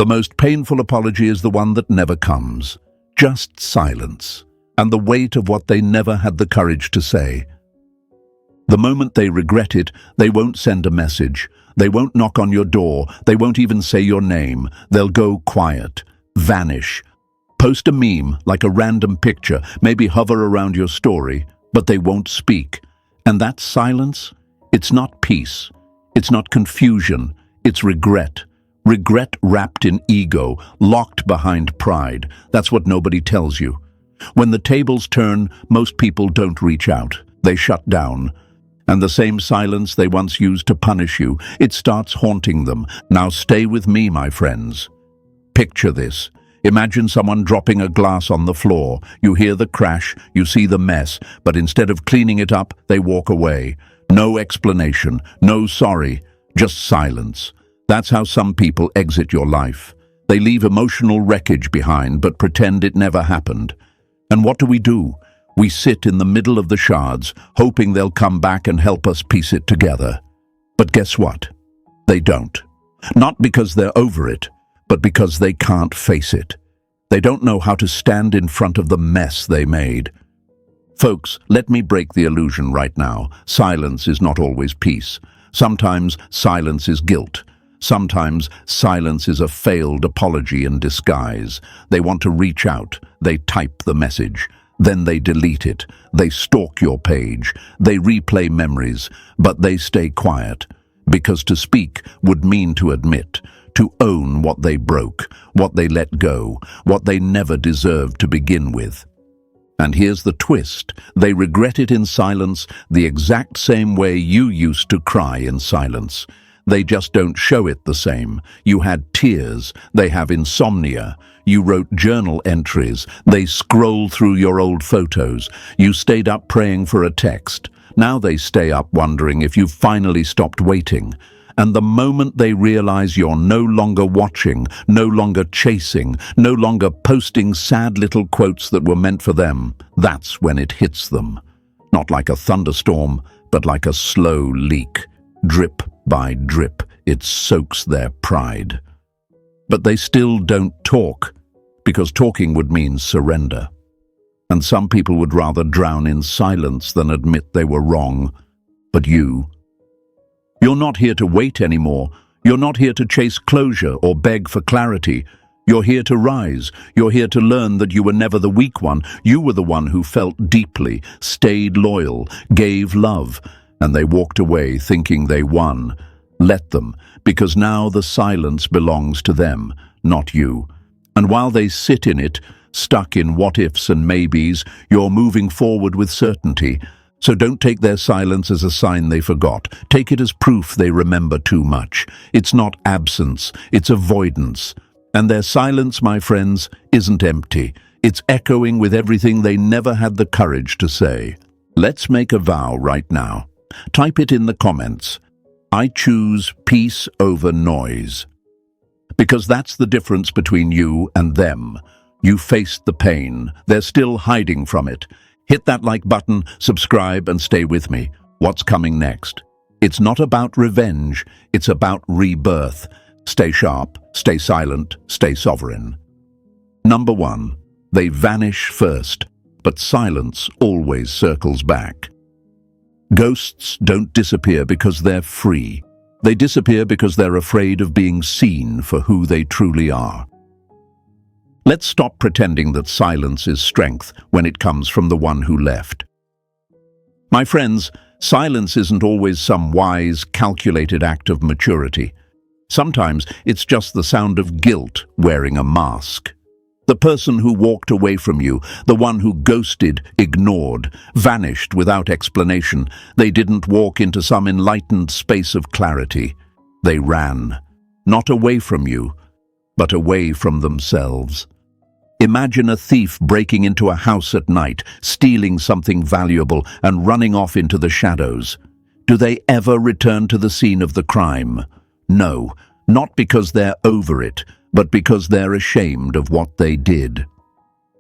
The most painful apology is the one that never comes. Just silence, and the weight of what they never had the courage to say. The moment they regret it, they won't send a message. They won't knock on your door. They won't even say your name. They'll go quiet, vanish. Post a meme, like a random picture, maybe hover around your story, but they won't speak. And that silence, it's not peace. It's not confusion. It's regret. Regret wrapped in ego, locked behind pride. That's what nobody tells you. When the tables turn, most people don't reach out. They shut down. And the same silence they once used to punish you, it starts haunting them. Now stay with me, my friends. Picture this. Imagine someone dropping a glass on the floor. You hear the crash, you see the mess, but instead of cleaning it up, they walk away. No explanation, no sorry, just silence. That's how some people exit your life. They leave emotional wreckage behind, but pretend it never happened. And what do? We sit in the middle of the shards, hoping they'll come back and help us piece it together. But guess what? They don't. Not because they're over it, but because they can't face it. They don't know how to stand in front of the mess they made. Folks, let me break the illusion right now. Silence is not always peace. Sometimes silence is guilt. Sometimes silence is a failed apology in disguise. They want to reach out. They type the message. Then they delete it. They stalk your page. They replay memories. But they stay quiet. Because to speak would mean to admit, to own what they broke, what they let go, what they never deserved to begin with. And here's the twist. They regret it in silence the exact same way you used to cry in silence. They just don't show it the same. You had tears. They have insomnia. You wrote journal entries. They scroll through your old photos. You stayed up praying for a text. Now they stay up wondering if you've finally stopped waiting. And the moment they realize you're no longer watching, no longer chasing, no longer posting sad little quotes that were meant for them, that's when it hits them. Not like a thunderstorm, but like a slow leak. Drip by drip, it soaks their pride. But they still don't talk, because talking would mean surrender. And some people would rather drown in silence than admit they were wrong. But you're not here to wait anymore. You're not here to chase closure or beg for clarity. You're here to rise. You're here to learn that you were never the weak one. You were the one who felt deeply, stayed loyal, gave love. And they walked away thinking they won. Let them, because now the silence belongs to them, not you. And while they sit in it, stuck in what-ifs and maybes, you're moving forward with certainty. So don't take their silence as a sign they forgot. Take it as proof they remember too much. It's not absence, it's avoidance. And their silence, my friends, isn't empty. It's echoing with everything they never had the courage to say. Let's make a vow right now. Type it in the comments. I choose peace over noise. Because that's the difference between you and them. You faced the pain. They're still hiding from it. Hit that like button, subscribe, and stay with me. What's coming next? It's not about revenge. It's about rebirth. Stay sharp, stay silent, stay sovereign. Number 1. They vanish first, but silence always circles back. Ghosts don't disappear because they're free. They disappear because they're afraid of being seen for who they truly are. Let's stop pretending that silence is strength when it comes from the one who left. My friends, silence isn't always some wise, calculated act of maturity. Sometimes it's just the sound of guilt wearing a mask. The person who walked away from you, the one who ghosted, ignored, vanished without explanation, they didn't walk into some enlightened space of clarity. They ran, not away from you, but away from themselves. Imagine a thief breaking into a house at night, stealing something valuable and running off into the shadows. Do they ever return to the scene of the crime? No, not because they're over it, but because they're ashamed of what they did.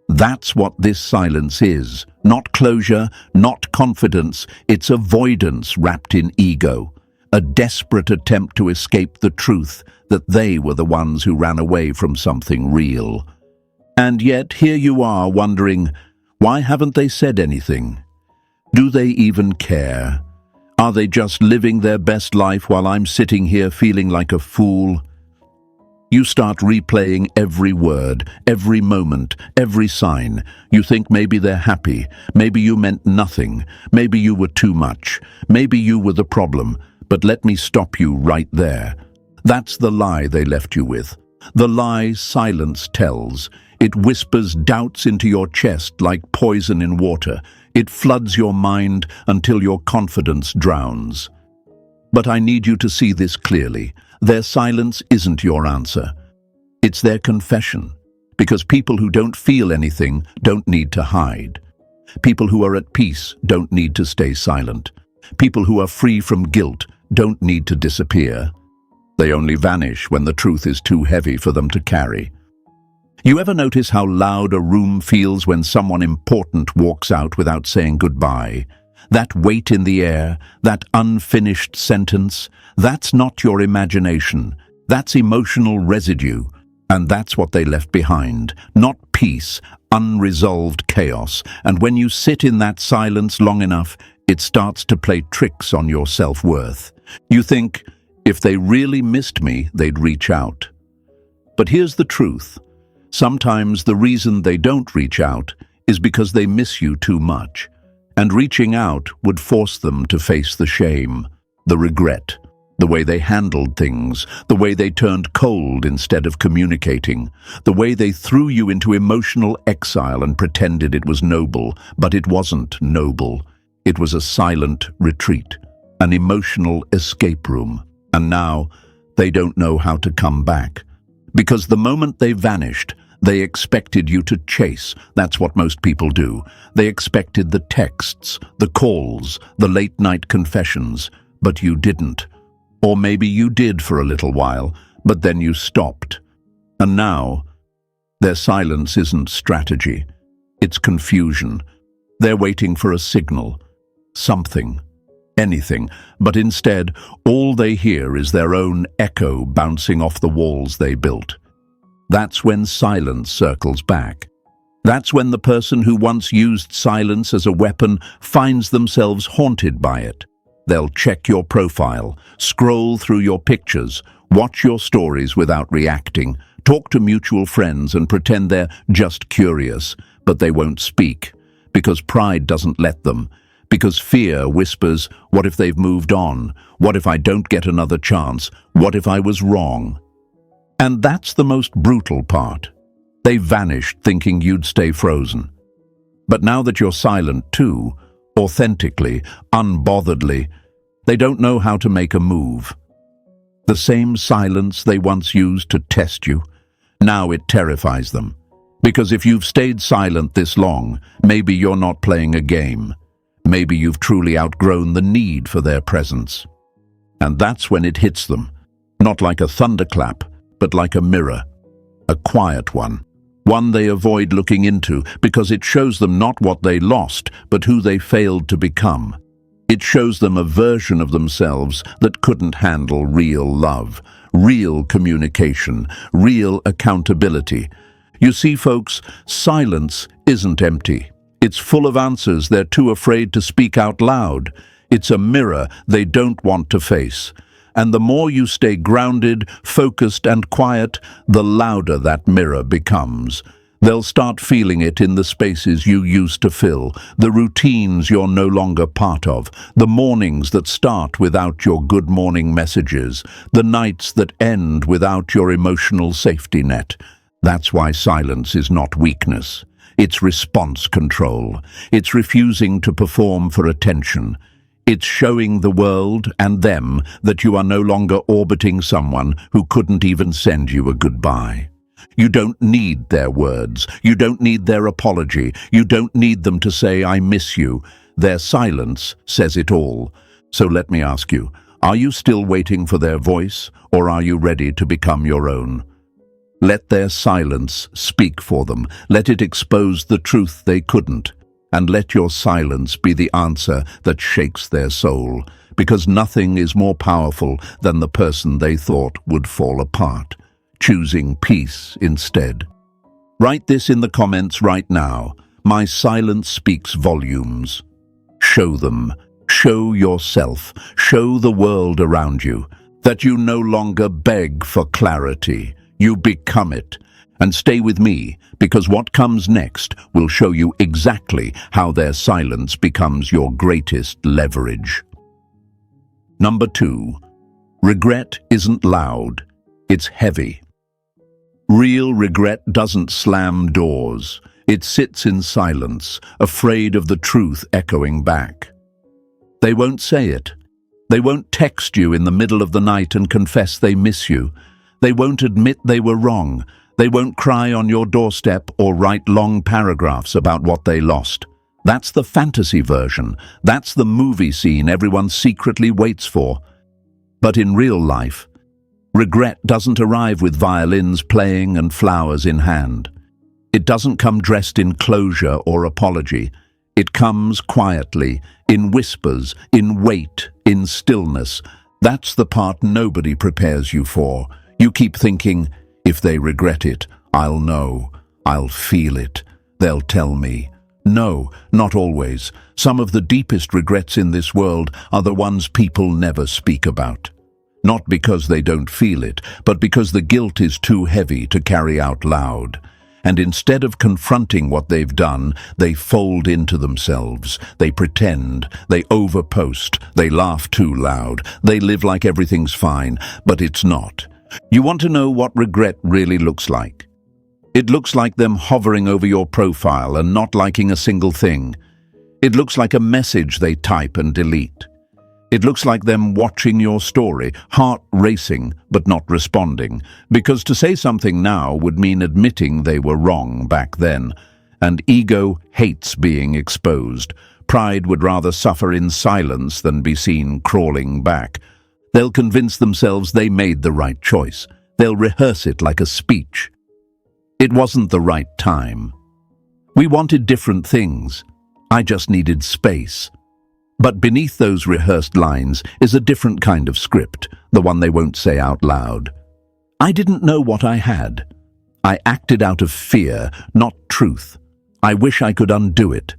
That's what this silence is. Not closure, not confidence, it's avoidance wrapped in ego. a desperate attempt to escape the truth that they were the ones who ran away from something real. And yet here you are wondering, why haven't they said anything? Do they even care? Are they just living their best life while I'm sitting here feeling like a fool? You start replaying every word, every moment, every sign. You think maybe they're happy, maybe you meant nothing, maybe you were too much, maybe you were the problem. But let me stop you right there. That's the lie they left you with. The lie silence tells. It whispers doubts into your chest like poison in water. It floods your mind until your confidence drowns. But I need you to see this clearly. Their silence isn't your answer. It's their confession. Because people who don't feel anything don't need to hide. People who are at peace don't need to stay silent. People who are free from guilt don't need to disappear. They only vanish when the truth is too heavy for them to carry. You ever notice how loud a room feels when someone important walks out without saying goodbye? That weight in the air, that unfinished sentence, that's not your imagination. That's emotional residue. And that's what they left behind. Not peace, unresolved chaos. And when you sit in that silence long enough, it starts to play tricks on your self-worth. You think, if they really missed me, they'd reach out. But here's the truth. Sometimes the reason they don't reach out is because they miss you too much. And reaching out would force them to face the shame, the regret, the way they handled things, the way they turned cold instead of communicating, the way they threw you into emotional exile and pretended it was noble, but it wasn't noble. It was a silent retreat, an emotional escape room. And now they don't know how to come back. Because the moment they vanished, they expected you to chase. That's what most people do. They expected the texts, the calls, the late-night confessions, but you didn't. Or maybe you did for a little while, but then you stopped. And now, their silence isn't strategy. It's confusion. They're waiting for a signal, something, anything, but instead, all they hear is their own echo bouncing off the walls they built. That's when silence circles back. That's when the person who once used silence as a weapon finds themselves haunted by it. They'll check your profile, scroll through your pictures, watch your stories without reacting, talk to mutual friends and pretend they're just curious, but they won't speak, because pride doesn't let them, because fear whispers, what if they've moved on? What if I don't get another chance? What if I was wrong? And that's the most brutal part. They vanished thinking you'd stay frozen. But now that you're silent too, authentically, unbotheredly, they don't know how to make a move. The same silence they once used to test you, now it terrifies them. Because if you've stayed silent this long, maybe you're not playing a game. Maybe you've truly outgrown the need for their presence. And that's when it hits them, not like a thunderclap, but like a mirror, a quiet one they avoid looking into because it shows them not what they lost, but who they failed to become. It shows them a version of themselves that couldn't handle real love, real communication, real accountability. You see, folks, silence isn't empty. It's full of answers they're too afraid to speak out loud. It's a mirror they don't want to face. And the more you stay grounded, focused and quiet, the louder that mirror becomes. They'll start feeling it in the spaces you used to fill, the routines you're no longer part of, the mornings that start without your good morning messages, the nights that end without your emotional safety net. That's why silence is not weakness. It's response control. It's refusing to perform for attention. It's showing the world and them that you are no longer orbiting someone who couldn't even send you a goodbye. You don't need their words. You don't need their apology. You don't need them to say, I miss you. Their silence says it all. So let me ask you, are you still waiting for their voice, or are you ready to become your own? Let their silence speak for them. Let it expose the truth they couldn't. and let your silence be the answer that shakes their soul, because nothing is more powerful than the person they thought would fall apart, choosing peace instead. Write this in the comments right now. My silence speaks volumes. Show them. Show yourself. Show the world around you that you no longer beg for clarity. You become it. And stay with me, because what comes next will show you exactly how their silence becomes your greatest leverage. Number 2. Regret isn't loud. It's heavy. Real regret doesn't slam doors. It sits in silence, afraid of the truth echoing back. They won't say it. They won't text you in the middle of the night and confess they miss you. They won't admit they were wrong. They won't cry on your doorstep or write long paragraphs about what they lost. That's the fantasy version. That's the movie scene everyone secretly waits for. But in real life, regret doesn't arrive with violins playing and flowers in hand. It doesn't come dressed in closure or apology. It comes quietly, in whispers, in weight, in stillness. That's the part nobody prepares you for. You keep thinking, if they regret it, I'll know. I'll feel it. They'll tell me. No, not always. Some of the deepest regrets in this world are the ones people never speak about. Not because they don't feel it, but because the guilt is too heavy to carry out loud. And instead of confronting what they've done, they fold into themselves. They pretend, they overpost, they laugh too loud, they live like everything's fine, but it's not. You want to know what regret really looks like? It looks like them hovering over your profile and not liking a single thing. It looks like a message they type and delete. It looks like them watching your story, heart racing but not responding, because to say something now would mean admitting they were wrong back then. And ego hates being exposed. Pride would rather suffer in silence than be seen crawling back. They'll convince themselves they made the right choice. They'll rehearse it like a speech. It wasn't the right time. We wanted different things. I just needed space. But beneath those rehearsed lines is a different kind of script, the one they won't say out loud. I didn't know what I had. I acted out of fear, not truth. I wish I could undo it.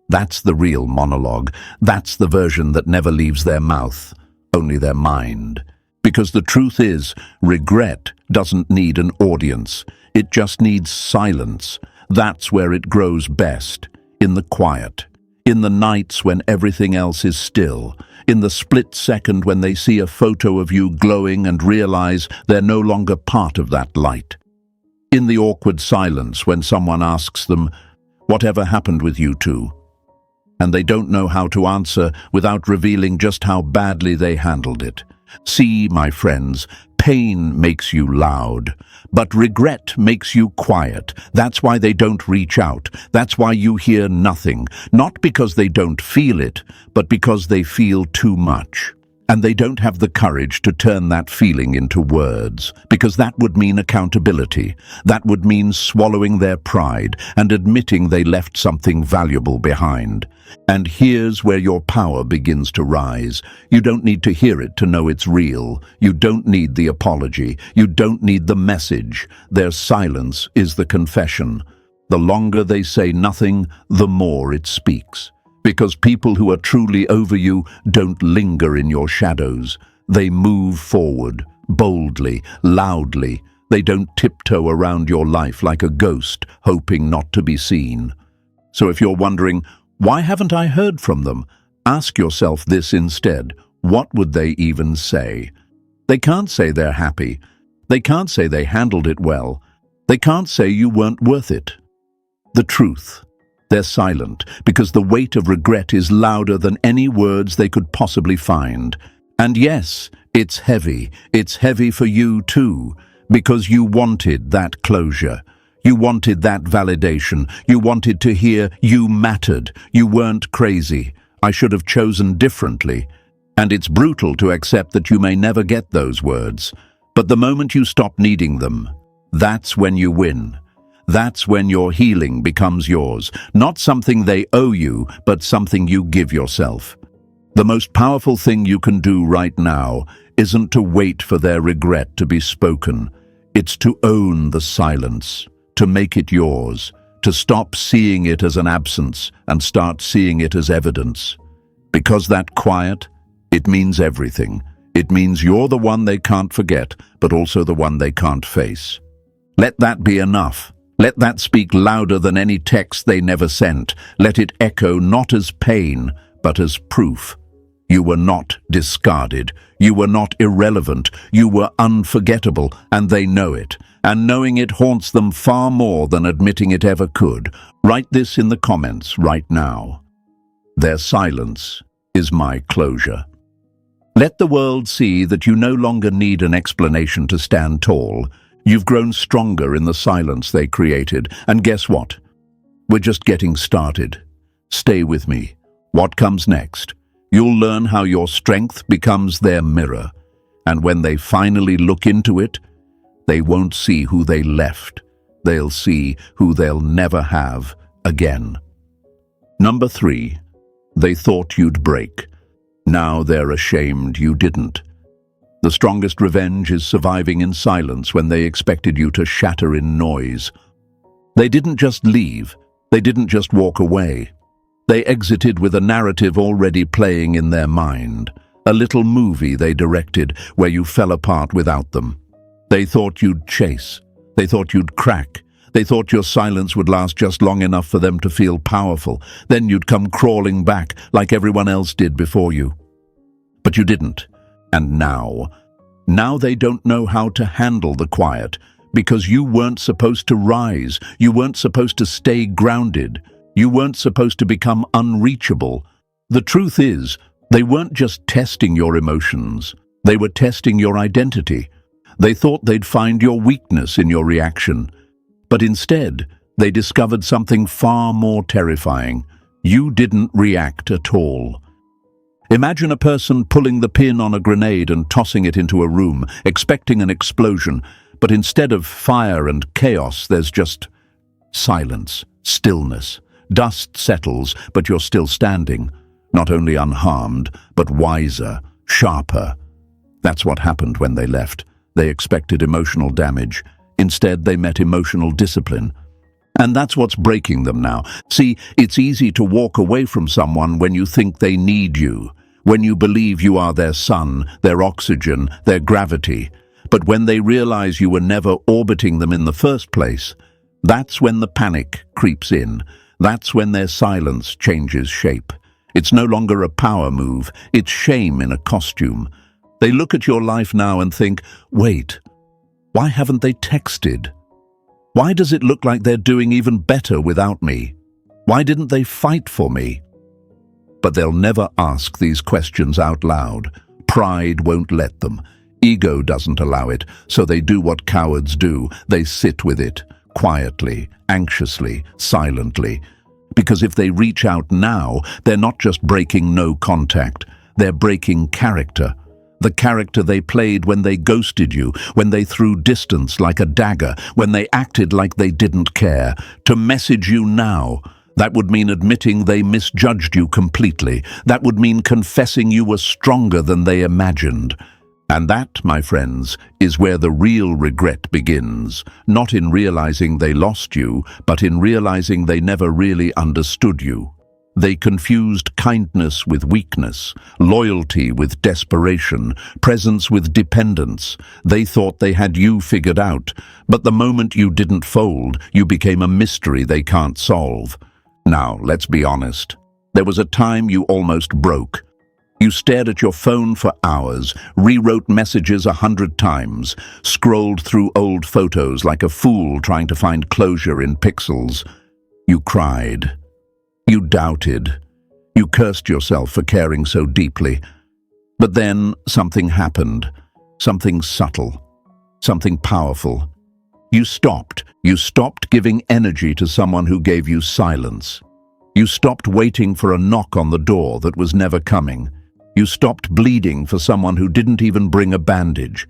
That's the real monologue. That's the version that never leaves their mouth, only their mind. Because the truth is, regret doesn't need an audience. It just needs silence. That's where it grows best, in the quiet. In the nights when everything else is still, in the split second when they see a photo of you glowing and realize they're no longer part of that light. In the awkward silence when someone asks them, "Whatever happened with you two?" And they don't know how to answer without revealing just how badly they handled it. See, my friends, pain makes you loud, but regret makes you quiet. That's why they don't reach out. That's why you hear nothing. Not because they don't feel it, but because they feel too much. And they don't have the courage to turn that feeling into words, because that would mean accountability. That would mean swallowing their pride and admitting they left something valuable behind. And here's where your power begins to rise. You don't need to hear it to know it's real. You don't need the apology. You don't need the message. Their silence is the confession. The longer they say nothing, the more it speaks. Because people who are truly over you don't linger in your shadows. They move forward, boldly, loudly. They don't tiptoe around your life like a ghost, hoping not to be seen. So if you're wondering, why haven't I heard from them? Ask yourself this instead. What would they even say? They can't say they're happy. They can't say they handled it well. They can't say you weren't worth it. The truth. They're silent because the weight of regret is louder than any words they could possibly find. And yes, it's heavy. It's heavy for you too, because you wanted that closure. You wanted that validation. You wanted to hear you mattered. You weren't crazy. I should have chosen differently. And it's brutal to accept that you may never get those words. But the moment you stop needing them, that's when you win. That's when your healing becomes yours, not something they owe you, but something you give yourself. The most powerful thing you can do right now isn't to wait for their regret to be spoken. It's to own the silence, to make it yours, to stop seeing it as an absence and start seeing it as evidence. Because that quiet, it means everything. It means you're the one they can't forget, but also the one they can't face. Let that be enough. Let that speak louder than any text they never sent. Let it echo not as pain, but as proof. You were not discarded. You were not irrelevant. You were unforgettable, and they know it. And knowing it haunts them far more than admitting it ever could. Write this in the comments right now. Their silence is my closure. Let the world see that you no longer need an explanation to stand tall. You've grown stronger in the silence they created. And guess what? We're just getting started. Stay with me. What comes next? You'll learn how your strength becomes their mirror. And when they finally look into it, they won't see who they left. They'll see who they'll never have again. Number 3. They thought you'd break. Now they're ashamed you didn't. The strongest revenge is surviving in silence when they expected you to shatter in noise. They didn't just leave. They didn't just walk away. They exited with a narrative already playing in their mind, a little movie they directed where you fell apart without them. They thought you'd chase. They thought you'd crack. They thought your silence would last just long enough for them to feel powerful. Then you'd come crawling back like everyone else did before you. But you didn't. And now they don't know how to handle the quiet because you weren't supposed to rise. You weren't supposed to stay grounded. You weren't supposed to become unreachable. The truth is, they weren't just testing your emotions. They were testing your identity. They thought they'd find your weakness in your reaction. But instead, they discovered something far more terrifying. You didn't react at all. Imagine a person pulling the pin on a grenade and tossing it into a room, expecting an explosion, but instead of fire and chaos, there's just silence, stillness. Dust settles, but you're still standing, not only unharmed, but wiser, sharper. That's what happened when they left. They expected emotional damage. Instead, they met emotional discipline. And that's what's breaking them now. See, it's easy to walk away from someone when you think they need you, when you believe you are their sun, their oxygen, their gravity. But when they realize you were never orbiting them in the first place, that's when the panic creeps in. That's when their silence changes shape. It's no longer a power move, it's shame in a costume. They look at your life now and think, wait, why haven't they texted? Why does it look like they're doing even better without me? Why didn't they fight for me? But they'll never ask these questions out loud. Pride won't let them. Ego doesn't allow it, so they do what cowards do. They sit with it, quietly, anxiously, silently. Because if they reach out now, they're not just breaking no contact, they're breaking character. The character they played when they ghosted you, when they threw distance like a dagger, when they acted like they didn't care. To message you now, that would mean admitting they misjudged you completely. That would mean confessing you were stronger than they imagined. And that, my friends, is where the real regret begins. Not in realizing they lost you, but in realizing they never really understood you. They confused kindness with weakness, loyalty with desperation, presence with dependence. They thought they had you figured out, but the moment you didn't fold, you became a mystery they can't solve. Now, let's be honest. There was a time you almost broke. You stared at your phone for hours, rewrote messages 100 times, scrolled through old photos like a fool trying to find closure in pixels. You cried. You doubted. You cursed yourself for caring so deeply. But then something happened. Something subtle. Something powerful. You stopped. You stopped giving energy to someone who gave you silence. You stopped waiting for a knock on the door that was never coming. You stopped bleeding for someone who didn't even bring a bandage.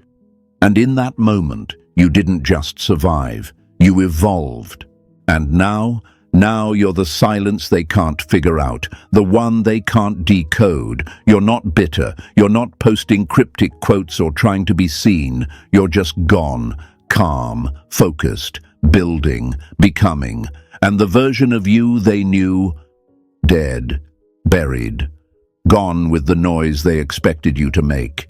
And in that moment, you didn't just survive. You evolved. And now you're the silence they can't figure out, the one they can't decode. You're not bitter, you're not posting cryptic quotes or trying to be seen. You're just gone, calm, focused, building, becoming. And the version of you they knew, dead, buried, gone with the noise they expected you to make.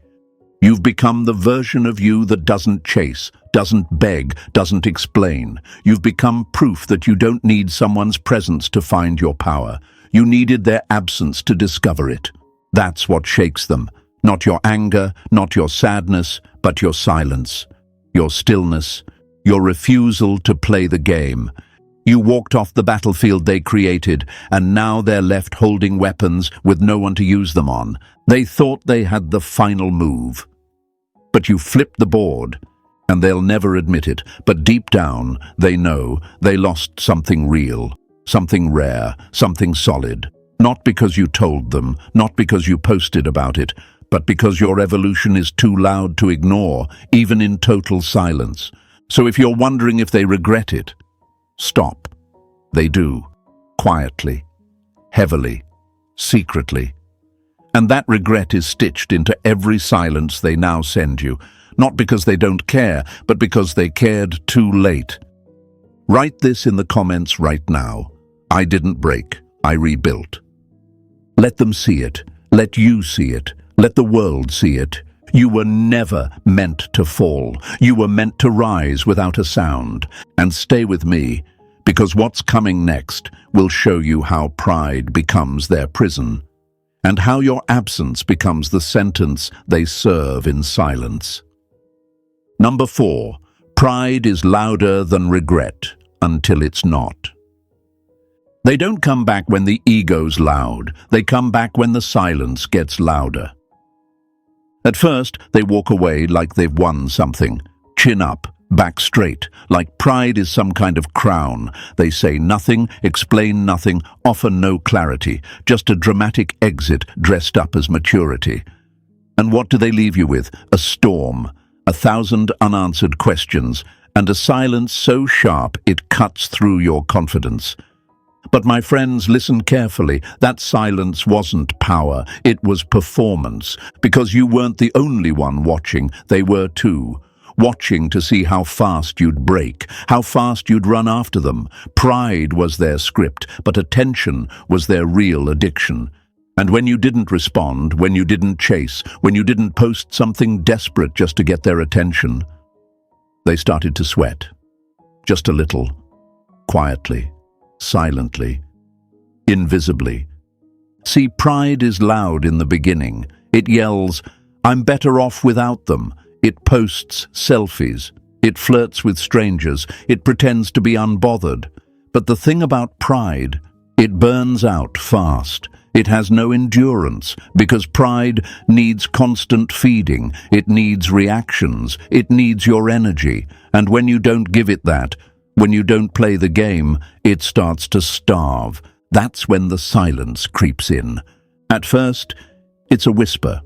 You've become the version of you that doesn't chase, doesn't beg, doesn't explain. You've become proof that you don't need someone's presence to find your power. You needed their absence to discover it. That's what shakes them. Not your anger, not your sadness, but your silence, your stillness, your refusal to play the game. You walked off the battlefield they created, and now they're left holding weapons with no one to use them on. They thought they had the final move. But you flipped the board, and they'll never admit it, but deep down, they know they lost something real, something rare, something solid. Not because you told them, not because you posted about it, but because your evolution is too loud to ignore, even in total silence. So if you're wondering if they regret it, stop. They do. Quietly, heavily, secretly. And that regret is stitched into every silence they now send you, not because they don't care, but because they cared too late. Write this in the comments right now. I didn't break, I rebuilt. Let them see it. Let you see it. Let the world see it. You were never meant to fall. You were meant to rise without a sound. And stay with me, because what's coming next will show you how pride becomes their prison, and how your absence becomes the sentence they serve in silence. Number 4, pride is louder than regret until it's not. They don't come back when the ego's loud. They come back when the silence gets louder. At first, they walk away like they've won something. Chin up, back straight, like pride is some kind of crown. They say nothing, explain nothing, offer no clarity, just a dramatic exit dressed up as maturity. And what do they leave you with? A storm, 1,000 unanswered questions, and a silence so sharp it cuts through your confidence. But my friends, listen carefully. That silence wasn't power, it was performance. Because you weren't the only one watching, they were too. Watching to see how fast you'd break, how fast you'd run after them. Pride was their script, but attention was their real addiction. And when you didn't respond, when you didn't chase, when you didn't post something desperate just to get their attention, they started to sweat. Just a little. Quietly. Silently, invisibly. See, pride is loud in the beginning. It yells, "I'm better off without them." It posts selfies. It flirts with strangers. It pretends to be unbothered. But the thing about pride, it burns out fast. It has no endurance, because pride needs constant feeding. It needs reactions. It needs your energy. And when you don't give it that, when you don't play the game, it starts to starve. That's when the silence creeps in. At first, it's a whisper,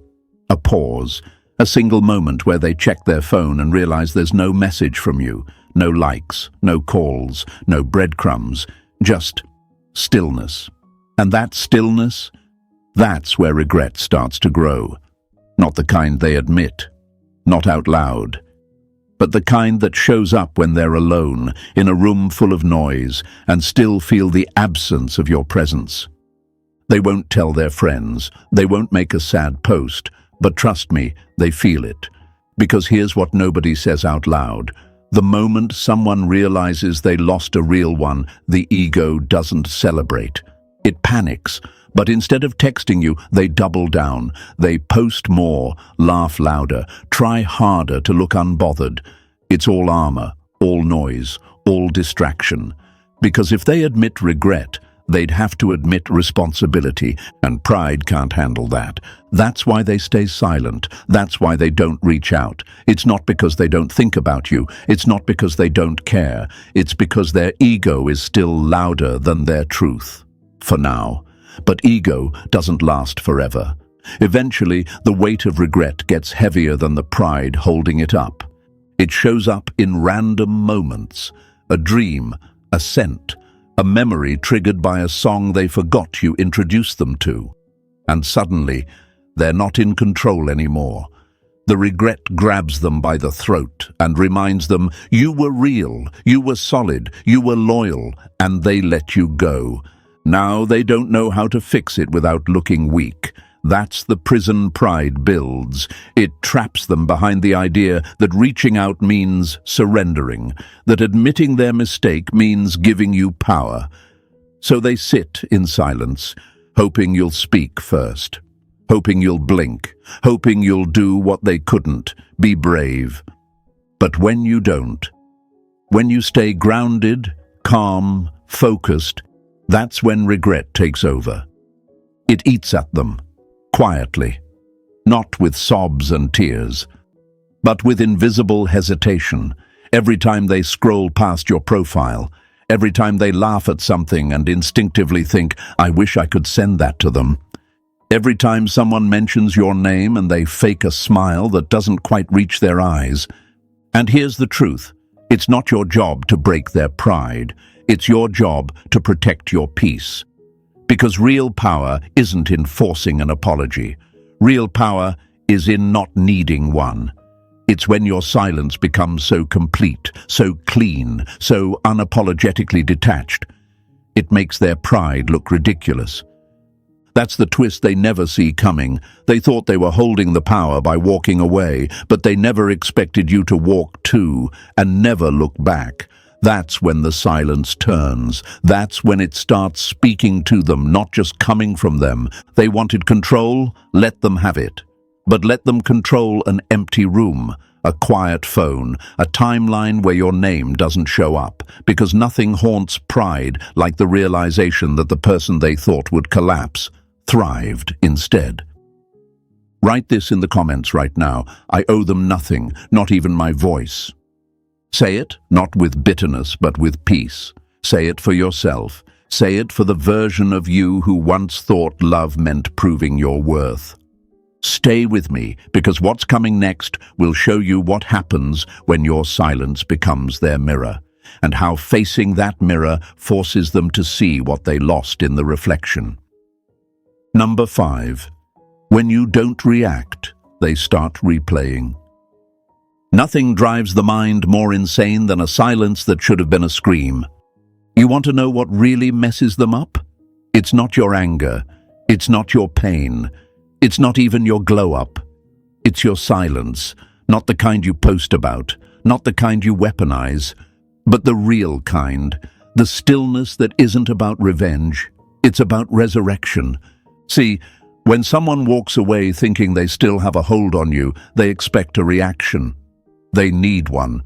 a pause, a single moment where they check their phone and realize there's no message from you, no likes, no calls, no breadcrumbs, just stillness. And that stillness, that's where regret starts to grow. Not the kind they admit, not out loud, but the kind that shows up when they're alone, in a room full of noise, and still feel the absence of your presence. They won't tell their friends, they won't make a sad post, but trust me, they feel it. Because here's what nobody says out loud. The moment someone realizes they lost a real one, the ego doesn't celebrate. It panics. But instead of texting you, they double down. They post more, laugh louder, try harder to look unbothered. It's all armor, all noise, all distraction. Because if they admit regret, they'd have to admit responsibility, and pride can't handle that. That's why they stay silent. That's why they don't reach out. It's not because they don't think about you. It's not because they don't care. It's because their ego is still louder than their truth. For now. But ego doesn't last forever. Eventually, the weight of regret gets heavier than the pride holding it up. It shows up in random moments, a dream, a scent, a memory triggered by a song they forgot you introduced them to. And suddenly, they're not in control anymore. The regret grabs them by the throat and reminds them you were real, you were solid, you were loyal, and they let you go. Now they don't know how to fix it without looking weak. That's the prison pride builds. It traps them behind the idea that reaching out means surrendering, that admitting their mistake means giving you power. So they sit in silence, hoping you'll speak first, hoping you'll blink, hoping you'll do what they couldn't, be brave. But when you don't, when you stay grounded, calm, focused, that's when regret takes over. It eats at them, quietly, not with sobs and tears, but with invisible hesitation. Every time they scroll past your profile, every time they laugh at something and instinctively think, I wish I could send that to them. Every time someone mentions your name and they fake a smile that doesn't quite reach their eyes. And here's the truth. It's not your job to break their pride. It's your job to protect your peace. Because real power isn't in forcing an apology. Real power is in not needing one. It's when your silence becomes so complete, so clean, so unapologetically detached. It makes their pride look ridiculous. That's the twist they never see coming. They thought they were holding the power by walking away, but they never expected you to walk too and never look back. That's when the silence turns. That's when it starts speaking to them, not just coming from them. They wanted control, let them have it. But let them control an empty room, a quiet phone, a timeline where your name doesn't show up, because nothing haunts pride like the realization that the person they thought would collapse thrived instead. Write this in the comments right now. I owe them nothing, not even my voice. Say it, not with bitterness, but with peace. Say it for yourself. Say it for the version of you who once thought love meant proving your worth. Stay with me, because what's coming next will show you what happens when your silence becomes their mirror, and how facing that mirror forces them to see what they lost in the reflection. Number 5. When you don't react, they start replaying. Nothing drives the mind more insane than a silence that should have been a scream. You want to know what really messes them up? It's not your anger. It's not your pain. It's not even your glow-up. It's your silence, not the kind you post about, not the kind you weaponize, but the real kind, the stillness that isn't about revenge. It's about resurrection. See, when someone walks away thinking they still have a hold on you, they expect a reaction. They need one.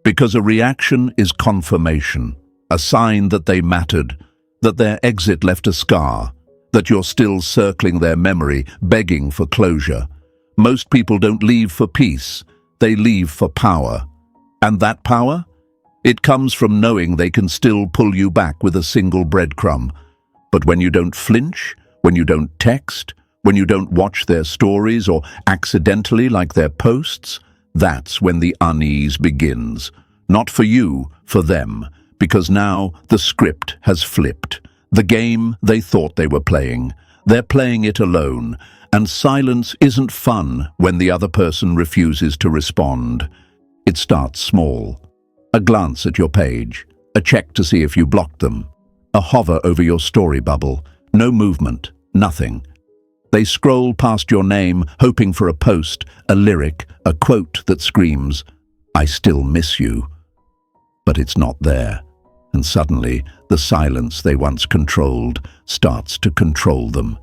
Because a reaction is confirmation, a sign that they mattered, that their exit left a scar, that you're still circling their memory, begging for closure. Most people don't leave for peace, they leave for power. And that power? It comes from knowing they can still pull you back with a single breadcrumb. But when you don't flinch, when you don't text, when you don't watch their stories or accidentally like their posts, that's when the unease begins. Not for you, for them, because now the script has flipped. The game they thought they were playing, they're playing it alone, and silence isn't fun when the other person refuses to respond. It starts small. A glance at your page, a check to see if you blocked them, a hover over your story bubble, no movement, nothing. They scroll past your name, hoping for a post, a lyric, a quote that screams, "I still miss you." But it's not there. And suddenly, the silence they once controlled starts to control them.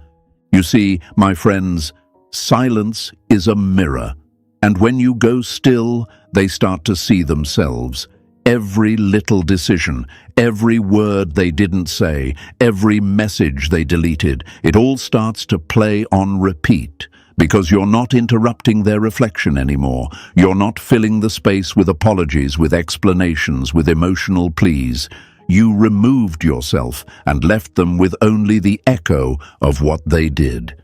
You see, my friends, silence is a mirror. And when you go still, they start to see themselves. Every little decision, every word they didn't say, every message they deleted, it all starts to play on repeat. Because you're not interrupting their reflection anymore. You're not filling the space with apologies, with explanations, with emotional pleas. You removed yourself and left them with only the echo of what they did.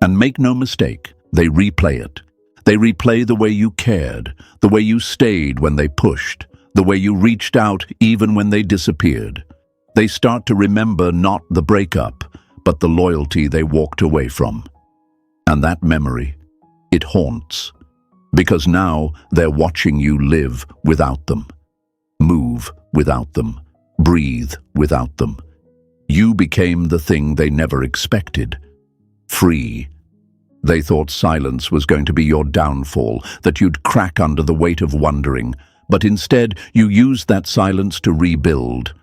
And make no mistake, they replay it. They replay the way you cared, the way you stayed when they pushed, the way you reached out even when they disappeared. They start to remember not the breakup, but the loyalty they walked away from. And that memory, it haunts, because now they're watching you live without them, move without them, breathe without them. You became the thing they never expected, free. They thought silence was going to be your downfall, that you'd crack under the weight of wondering, but instead you used that silence to rebuild.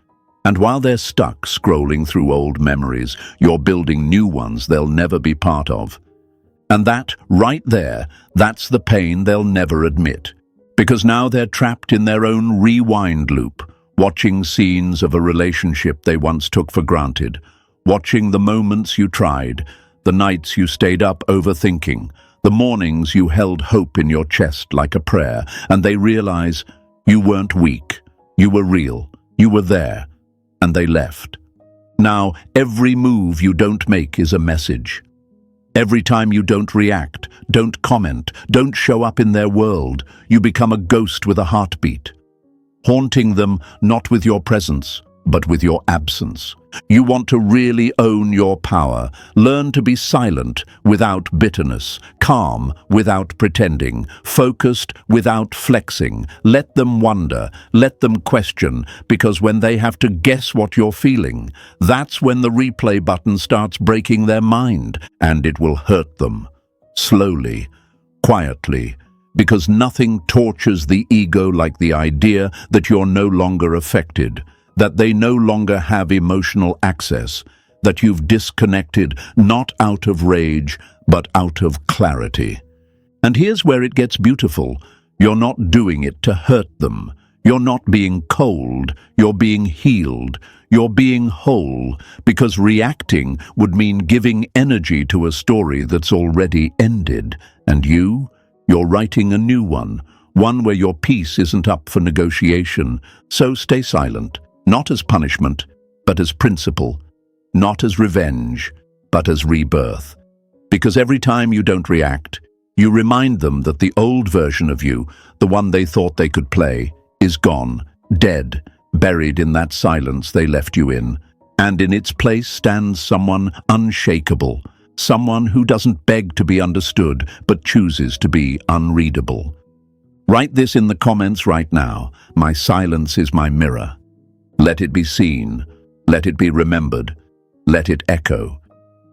And while they're stuck scrolling through old memories, you're building new ones they'll never be part of. And that, right there, that's the pain they'll never admit. Because now they're trapped in their own rewind loop, watching scenes of a relationship they once took for granted, watching the moments you tried, the nights you stayed up overthinking, the mornings you held hope in your chest like a prayer, and they realize you weren't weak, you were real, you were there, and they left. Now, every move you don't make is a message. Every time you don't react, don't comment, don't show up in their world, you become a ghost with a heartbeat, haunting them not with your presence, but with your absence. You want to really own your power, learn to be silent without bitterness, calm without pretending, focused without flexing. Let them wonder, let them question, because when they have to guess what you're feeling, that's when the replay button starts breaking their mind, and it will hurt them. Slowly, quietly, because nothing tortures the ego like the idea that you're no longer affected, that they no longer have emotional access, that you've disconnected not out of rage, but out of clarity. And here's where it gets beautiful. You're not doing it to hurt them. You're not being cold. You're being healed. You're being whole, because reacting would mean giving energy to a story that's already ended. And you're writing a new one where your peace isn't up for negotiation. So stay silent. Not as punishment, but as principle. Not as revenge, but as rebirth. Because every time you don't react, you remind them that the old version of you, the one they thought they could play, is gone, dead, buried in that silence they left you in. And in its place stands someone unshakable, someone who doesn't beg to be understood, but chooses to be unreadable. Write this in the comments right now. My silence is my mirror. Let it be seen, let it be remembered, let it echo.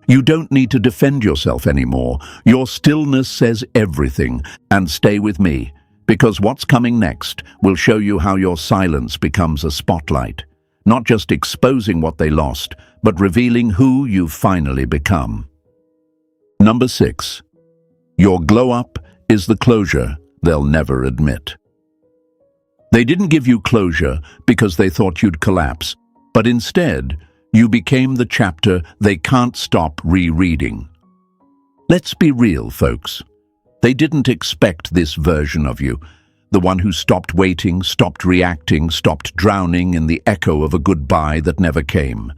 You don't need to defend yourself anymore. Your stillness says everything, and stay with me, because what's coming next will show you how your silence becomes a spotlight, not just exposing what they lost, but revealing who you've finally become. Number 6. Your glow-up is the closure they'll never admit. They didn't give you closure because they thought you'd collapse, but instead, you became the chapter they can't stop rereading. Let's be real, folks. They didn't expect this version of you, the one who stopped waiting, stopped reacting, stopped drowning in the echo of a goodbye that never came.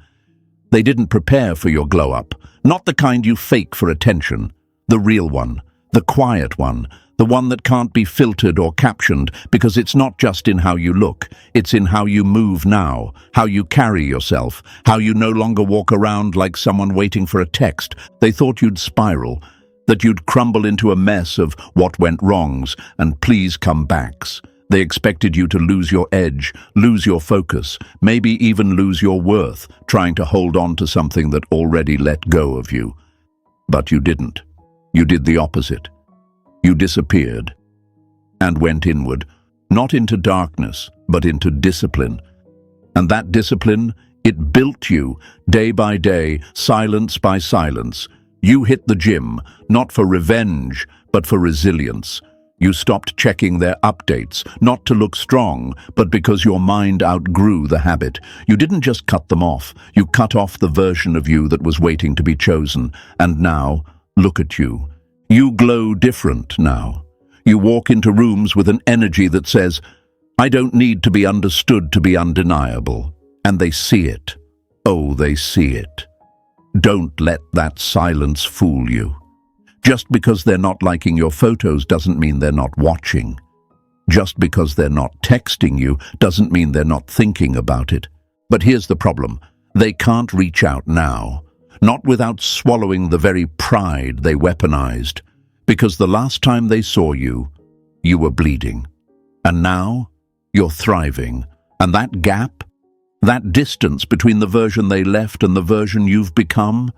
They didn't prepare for your glow-up, not the kind you fake for attention, the real one, the quiet one, the one that can't be filtered or captioned, because it's not just in how you look, it's in how you move now, how you carry yourself, how you no longer walk around like someone waiting for a text. They thought you'd spiral, that you'd crumble into a mess of what went wrongs and please come backs. They expected you to lose your edge, lose your focus, maybe even lose your worth, trying to hold on to something that already let go of you. But you didn't. You did the opposite. You disappeared and went inward, not into darkness, but into discipline. And that discipline, it built you day by day, silence by silence. You hit the gym, not for revenge, but for resilience. You stopped checking their updates, not to look strong, but because your mind outgrew the habit. You didn't just cut them off, you cut off the version of you that was waiting to be chosen. And now, look at you. You glow different now. You walk into rooms with an energy that says, I don't need to be understood to be undeniable. And they see it. Oh, they see it. Don't let that silence fool you. Just because they're not liking your photos doesn't mean they're not watching. Just because they're not texting you doesn't mean they're not thinking about it. But here's the problem. They can't reach out now, not without swallowing the very pride they weaponized, because the last time they saw you, you were bleeding. And now, you're thriving. And that gap, that distance between the version they left and the version you've become,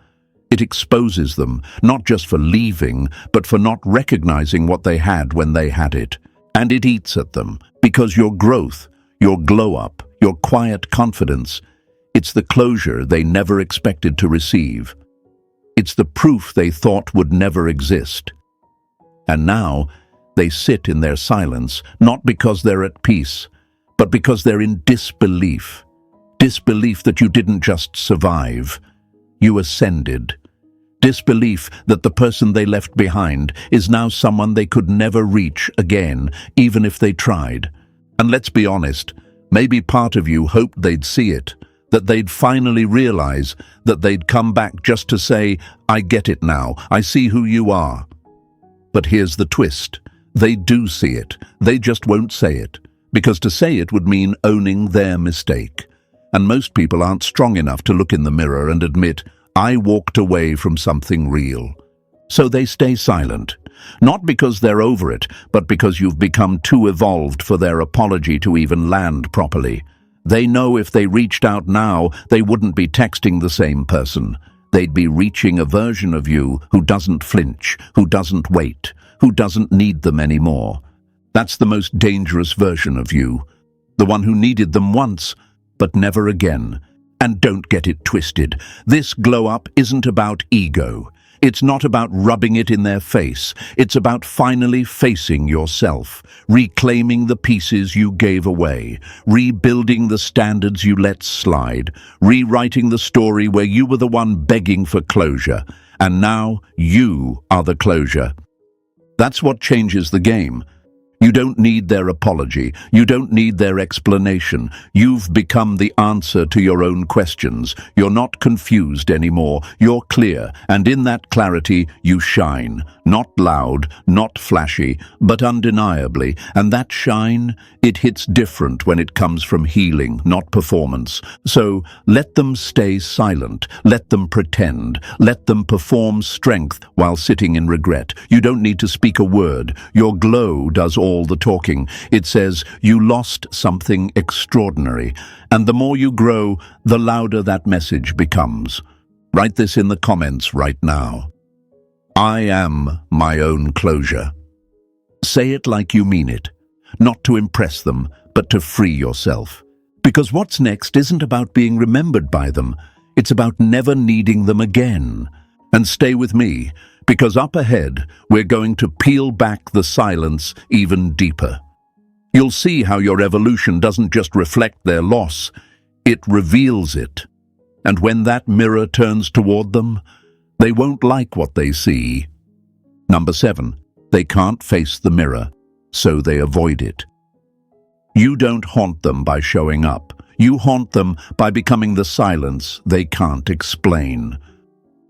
it exposes them, not just for leaving, but for not recognizing what they had when they had it. And it eats at them, because your growth, your glow-up, your quiet confidence, it's the closure they never expected to receive. It's the proof they thought would never exist. And now, they sit in their silence, not because they're at peace, but because they're in disbelief. Disbelief that you didn't just survive, you ascended. Disbelief that the person they left behind is now someone they could never reach again, even if they tried. And let's be honest, maybe part of you hoped they'd see it, that they'd finally realize, that they'd come back just to say, "I get it now, I see who you are." But here's the twist. They do see it, they just won't say it, because to say it would mean owning their mistake. And most people aren't strong enough to look in the mirror and admit, "I walked away from something real." So they stay silent, not because they're over it, but because you've become too evolved for their apology to even land properly. They know if they reached out now, they wouldn't be texting the same person. They'd be reaching a version of you who doesn't flinch, who doesn't wait, who doesn't need them anymore. That's the most dangerous version of you, the one who needed them once, but never again. And don't get it twisted. This glow-up isn't about ego. It's not about rubbing it in their face. It's about finally facing yourself, reclaiming the pieces you gave away, rebuilding the standards you let slide, rewriting the story where you were the one begging for closure. And now you are the closure. That's what changes the game. You don't need their apology. You don't need their explanation. You've become the answer to your own questions. You're not confused anymore. You're clear, and in that clarity you shine. Not loud, not flashy, but undeniably. And that shine, it hits different when it comes from healing, not performance. So let them stay silent. Let them pretend. Let them perform strength while sitting in regret. You don't need to speak a word. Your glow does all the talking. It says, you lost something extraordinary. And the more you grow, the louder that message becomes. Write this in the comments right now. I am my own closure. Say it like you mean it, not to impress them, but to free yourself. Because what's next isn't about being remembered by them. It's about never needing them again. And stay with me, because up ahead, we're going to peel back the silence even deeper. You'll see how your evolution doesn't just reflect their loss, it reveals it. And when that mirror turns toward them, they won't like what they see. Number 7, they can't face the mirror, so they avoid it. You don't haunt them by showing up. You haunt them by becoming the silence they can't explain.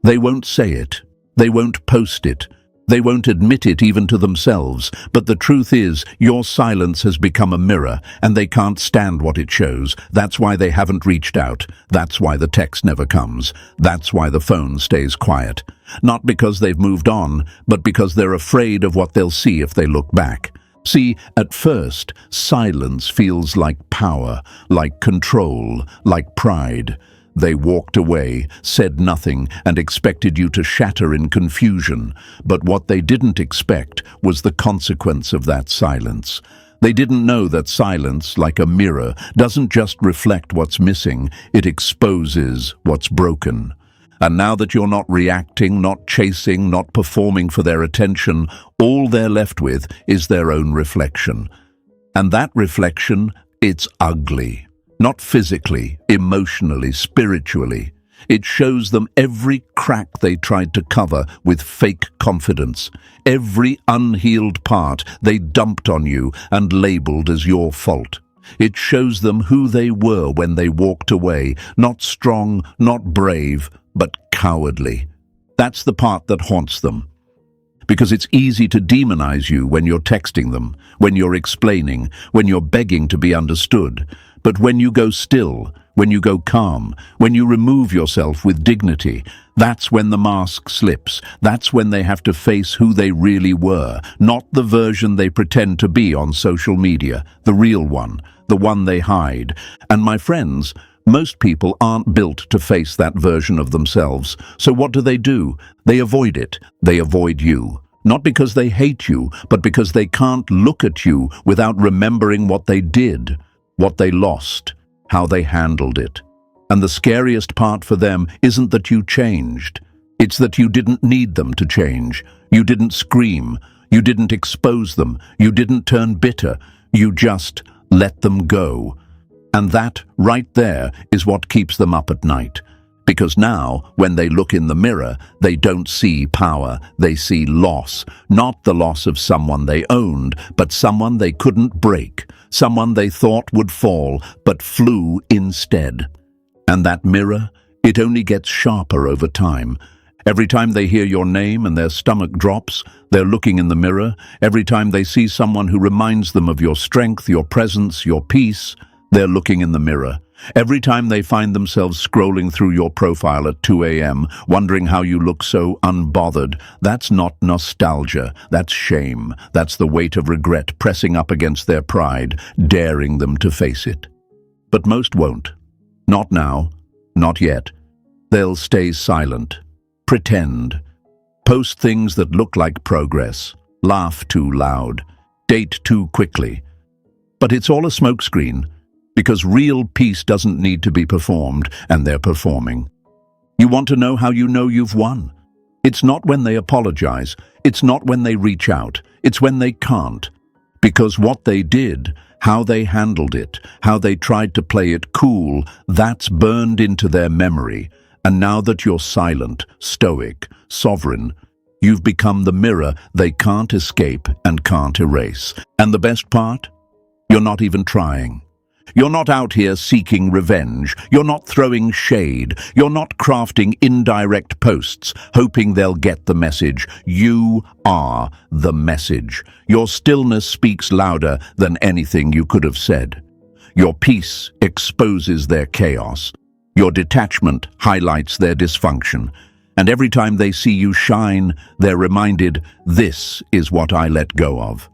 They won't say it. They won't post it. They won't admit it even to themselves. But the truth is, your silence has become a mirror, and they can't stand what it shows. That's why they haven't reached out. That's why the text never comes. That's why the phone stays quiet. Not because they've moved on, but because they're afraid of what they'll see if they look back. See, at first, silence feels like power, like control, like pride. They walked away, said nothing, and expected you to shatter in confusion. But what they didn't expect was the consequence of that silence. They didn't know that silence, like a mirror, doesn't just reflect what's missing, it exposes what's broken. And now that you're not reacting, not chasing, not performing for their attention, all they're left with is their own reflection. And that reflection, it's ugly. Not physically, emotionally, spiritually. It shows them every crack they tried to cover with fake confidence, every unhealed part they dumped on you and labeled as your fault. It shows them who they were when they walked away, not strong, not brave, but cowardly. That's the part that haunts them. because it's easy to demonize you when you're texting them, when you're explaining, when you're begging to be understood. But when you go still, when you go calm, when you remove yourself with dignity, that's when the mask slips. That's when they have to face who they really were, not the version they pretend to be on social media, the real one, the one they hide. And my friends, most people aren't built to face that version of themselves. So what do? They avoid it. They avoid you. Not because they hate you, but because they can't look at you without remembering what they did, what they lost, how they handled it. And the scariest part for them isn't that you changed. It's that you didn't need them to change. You didn't scream. You didn't expose them. You didn't turn bitter. You just let them go. And that, right there, is what keeps them up at night. Because now, when they look in the mirror, they don't see power, they see loss. Not the loss of someone they owned, but someone they couldn't break. Someone they thought would fall, but flew instead. And that mirror, it only gets sharper over time. Every time they hear your name and their stomach drops, they're looking in the mirror. Every time they see someone who reminds them of your strength, your presence, your peace, they're looking in the mirror. Every time they find themselves scrolling through your profile at 2 a.m., wondering how you look so unbothered, that's not nostalgia, that's shame. That's the weight of regret pressing up against their pride, daring them to face it. But most won't. Not now. Not yet. They'll stay silent. Pretend. Post things that look like progress. Laugh too loud. Date too quickly. But it's all a smokescreen. Because real peace doesn't need to be performed, and they're performing. You want to know how you know you've won? It's not when they apologize. It's not when they reach out. It's when they can't. Because what they did, how they handled it, how they tried to play it cool, that's burned into their memory. And now that you're silent, stoic, sovereign, you've become the mirror they can't escape and can't erase. And the best part? You're not even trying. You're not out here seeking revenge. You're not throwing shade. You're not crafting indirect posts, hoping they'll get the message. You are the message. Your stillness speaks louder than anything you could have said. Your peace exposes their chaos. Your detachment highlights their dysfunction. And every time they see you shine, they're reminded, this is what I let go of.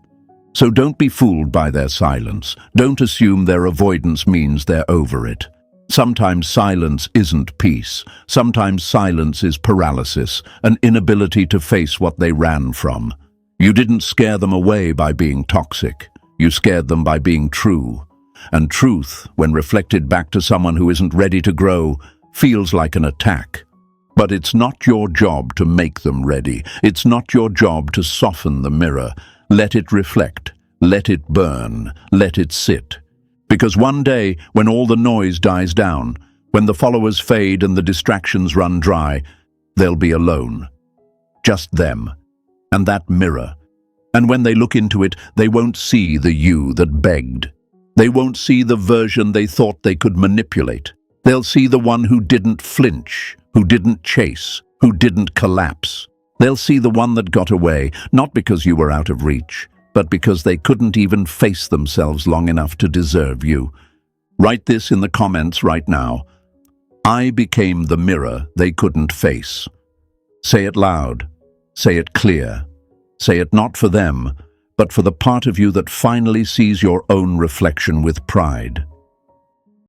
So don't be fooled by their silence. Don't assume their avoidance means they're over it. Sometimes silence isn't peace. Sometimes silence is paralysis, an inability to face what they ran from. You didn't scare them away by being toxic. You scared them by being true. And truth, when reflected back to someone who isn't ready to grow, feels like an attack. But it's not your job to make them ready. It's not your job to soften the mirror. Let it reflect, let it burn, let it sit. Because one day, when all the noise dies down, when the followers fade and the distractions run dry, they'll be alone. Just them, and that mirror. And when they look into it, they won't see the you that begged. They won't see the version they thought they could manipulate. They'll see the one who didn't flinch, who didn't chase, who didn't collapse. They'll see the one that got away, not because you were out of reach, but because they couldn't even face themselves long enough to deserve you. Write this in the comments right now. I became the mirror they couldn't face. Say it loud. Say it clear. Say it not for them, but for the part of you that finally sees your own reflection with pride.